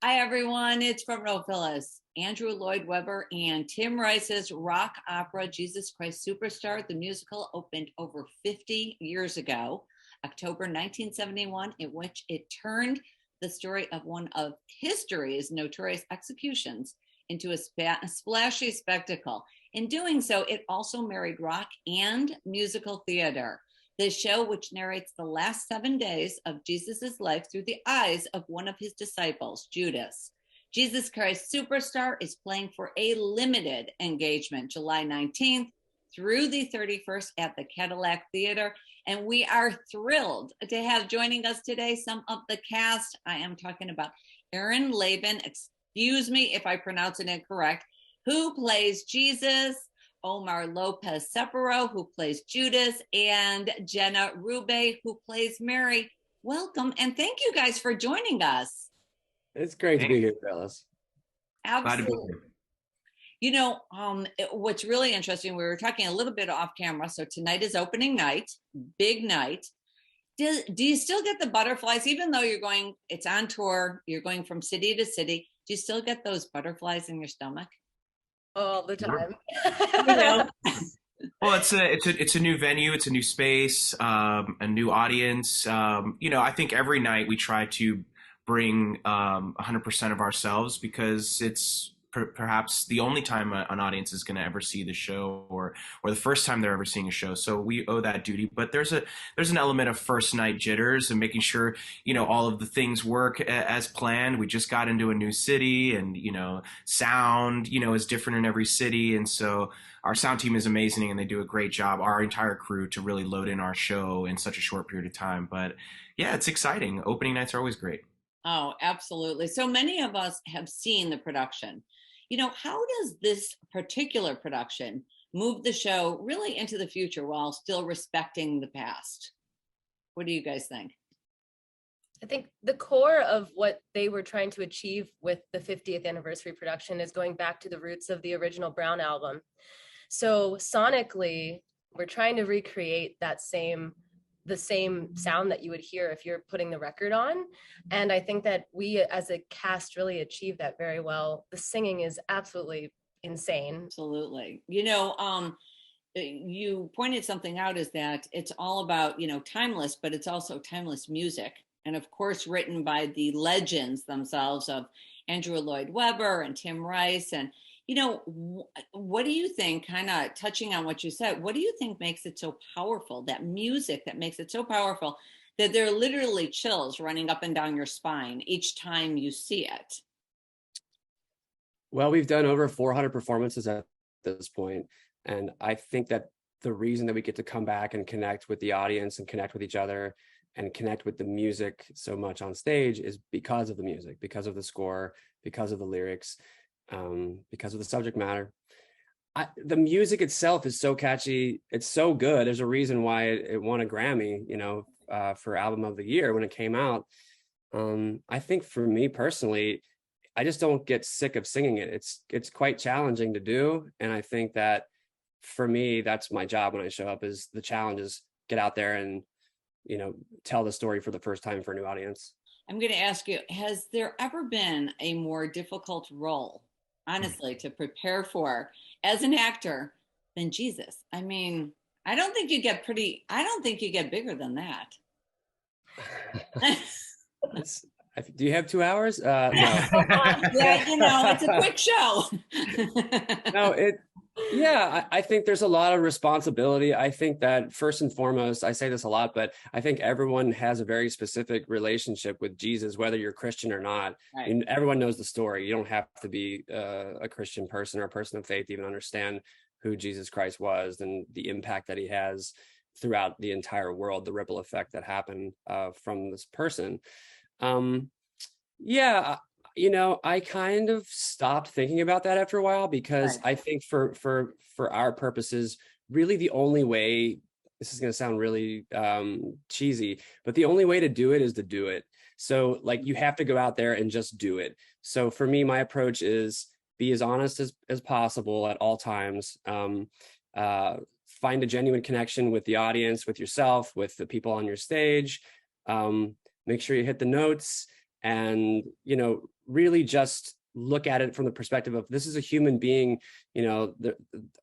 Hi, everyone. It's front row Phyllis. Andrew Lloyd Webber and Tim Rice's rock opera, Jesus Christ Superstar, the musical, opened over 50 years ago, October 1971, in which it turned the story of one of history's notorious executions into a splashy spectacle. In doing so, it also married rock and musical theater. This show, which narrates the last 7 days of Jesus' life through the eyes of one of his disciples, Judas. Jesus Christ Superstar is playing for a limited engagement, July 19th through the 31st at the Cadillac Theater. And we are thrilled to have joining us today some of the cast. I am talking about Aaron Laban, excuse me if I pronounce it incorrect, who plays Jesus, Omar Lopez Sepero, who plays Judas, and Jenna Rube, who plays Mary. Welcome, and thank you guys for joining us. It's great to be here, Phyllis. Absolutely. You know, what's really interesting, we were talking a little bit off camera, so tonight is opening night, big night. Do you still get the butterflies, even though it's on tour, you're going from city to city, do you still get those butterflies in your stomach? All the time. Well, it's a new venue, it's a new space, a new audience. I think every night we try to bring 100% of ourselves because it's perhaps the only time an audience is going to ever see the show, or the first time they're ever seeing a show. So we owe that duty. But there's an element of first night jitters and making sure all of the things work as planned. We just got into a new city, and sound is different in every city, and so our sound team is amazing and they do a great job, our entire crew, to really load in our show in such a short period of time. But yeah, it's exciting. Opening nights are always great. Oh, absolutely. So many of us have seen the production. How does this particular production move the show really into the future while still respecting the past? What do you guys think? I think the core of what they were trying to achieve with the 50th anniversary production is going back to the roots of the original Brown album. So sonically, we're trying to recreate the same sound that you would hear if you're putting the record on. And I think that we as a cast really achieved that very well. The singing is absolutely insane. Absolutely. You pointed something out, is that it's all about, timeless, but it's also timeless music. And of course, written by the legends themselves of Andrew Lloyd Webber and Tim Rice. And what do you think, kind of touching on what you said, what do you think makes it so powerful, that music that makes it so powerful that there are literally chills running up and down your spine each time you see it? Well, we've done over 400 performances at this point, and I think that the reason that we get to come back and connect with the audience and connect with each other and connect with the music so much on stage is because of the music, because of the score, because of the lyrics, because of the subject matter. The music itself is so catchy. It's so good. There's a reason why it won a Grammy, for Album of the Year when it came out. I think for me personally, I just don't get sick of singing it. It's quite challenging to do. And I think that for me, that's my job when I show up, is the challenge is get out there and, tell the story for the first time for a new audience. I'm going to ask you, has there ever been a more difficult role, honestly, to prepare for as an actor than Jesus? I mean, I don't think you get bigger than that. Do you have 2 hours? No. Yeah, it's a quick show. I think there's a lot of responsibility. I think that first and foremost, I say this a lot, but I think everyone has a very specific relationship with Jesus, whether you're Christian or not. Right. And everyone knows the story. You don't have to be a Christian person or a person of faith to even understand who Jesus Christ was and the impact that he has throughout the entire world, the ripple effect that happened from this person. I kind of stopped thinking about that after a while, because right. I think for our purposes, really the only way, this is going to sound really cheesy, but the only way to do it is to do it. So you have to go out there and just do it. So for me, my approach is be as honest as possible at all times. Find a genuine connection with the audience, with yourself, with the people on your stage. Make sure you hit the notes. and, you know, really just look at it from the perspective of this is a human being. You know,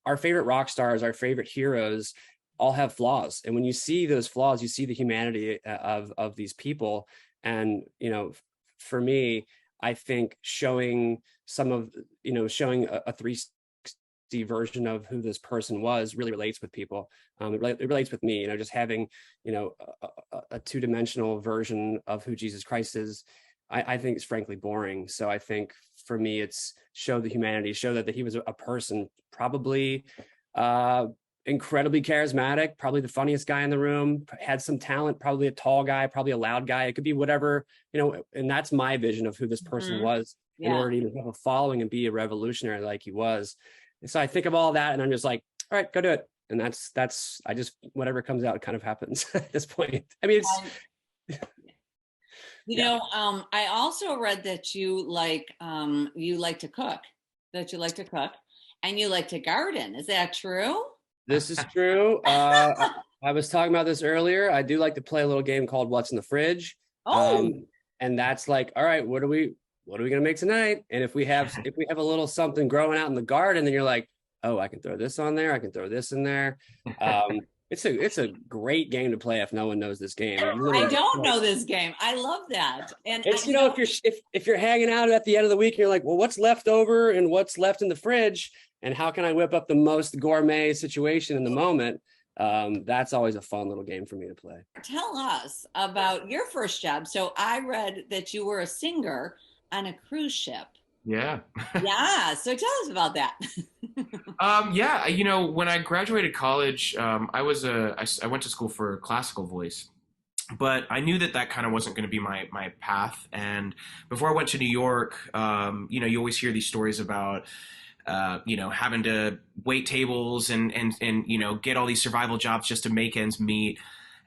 our favorite rock stars, our favorite heroes all have flaws. And when you see those flaws, you see the humanity of these people. And, you know, for me, I think showing showing a 360 version of who this person was really relates with people. It relates with me, you know, just having, you know, a two-dimensional version of who Jesus Christ is, I think it's frankly boring. So I think for me, it's show the humanity, show that he was a person, probably incredibly charismatic, probably the funniest guy in the room, had some talent, probably a tall guy, probably a loud guy. It could be whatever, you know, and that's my vision of who this person was in order to even have a following and be a revolutionary like he was. And so I think of all that and I'm just like, all right, go do it. And that's I just, whatever comes out, it kind of happens at this point. I mean, it's, you know, I also read that you like to cook, and you like to garden. Is that true? This is true. I was talking about this earlier. I do like to play a little game called What's in the Fridge. And that's like, all right, what are we gonna make tonight? And if we have a little something growing out in the garden, then you're like, oh, I can throw this on there, I can throw this in there. It's a great game to play if no one knows this game. I don't know this game. I love that. And it's, you know, if you're hanging out at the end of the week and you're like, well, what's left over and what's left in the fridge, and how can I whip up the most gourmet situation in the moment? That's always a fun little game for me to play. Tell us about your first job. So I read that you were a singer on a cruise ship. Yeah. Yeah. So tell us about that. Yeah. You know, when I graduated college, I went to school for classical voice, but I knew that kind of wasn't going to be my path. And before I went to New York, you know, you always hear these stories about, you know, having to wait tables and, you know, get all these survival jobs just to make ends meet.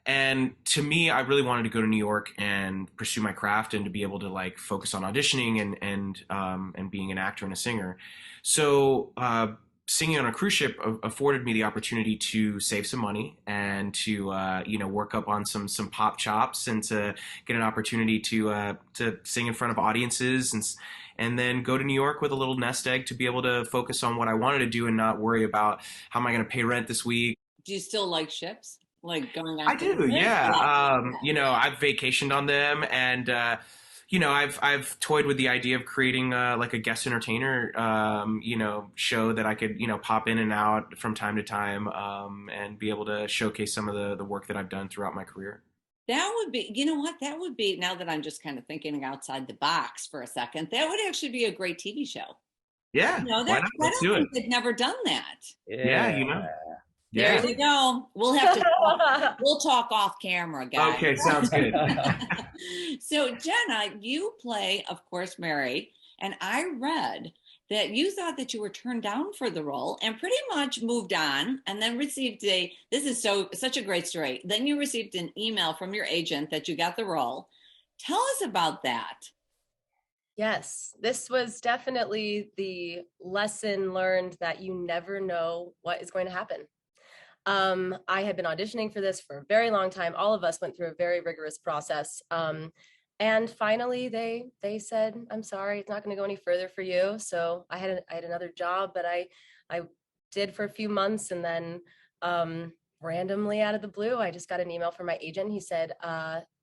And to me, I really wanted to go to New York and pursue my craft and to be able to like focus on auditioning and being an actor and a singer. So, singing on a cruise ship afforded me the opportunity to save some money and to, you know, work up on some pop chops and to get an opportunity to sing in front of audiences and then go to New York with a little nest egg to be able to focus on what I wanted to do and not worry about how am I going to pay rent this week. Do you still like ships? Like going on? I do, yeah. You know, I've vacationed on them, and you know, I've toyed with the idea of creating like a guest entertainer, you know, show that I could, you know, pop in and out from time to time, and be able to showcase some of the work that I've done throughout my career. That would be, you know what, that would be, now that I'm just kind of thinking outside the box for a second, that would actually be a great TV show. Yeah, You know, why not? Let's do it. they've never done that. Yeah, you know. Yeah. There you go. We'll have to we'll talk off camera, guys. Okay, sounds good. So Jenna, you play, of course, Mary, and I read that you thought that you were turned down for the role and pretty much moved on and then received this is such a great story. Then you received an email from your agent that you got the role. Tell us about that. Yes, this was definitely the lesson learned that you never know what is going to happen. I had been auditioning for this for a very long time. All of us went through a very rigorous process. And finally they said, I'm sorry, it's not going to go any further for you. So I had another job that I did for a few months. And then, randomly out of the blue, I just got an email from my agent. He said,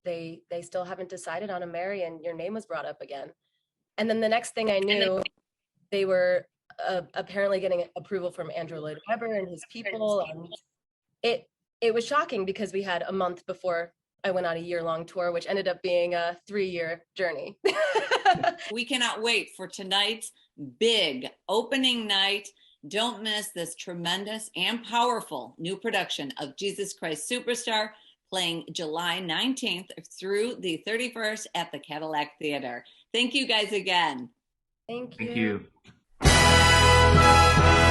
they still haven't decided on a Mary and your name was brought up again. And then the next thing I knew, they were apparently getting approval from Andrew Lloyd Webber and his people. And it was shocking because we had a month before I went on a year-long tour, which ended up being a 3-year journey. We cannot wait for tonight's big opening night. Don't miss this tremendous and powerful new production of Jesus Christ Superstar, playing July 19th through the 31st at the Cadillac Theater. Thank you guys again. Thank you. Thank you.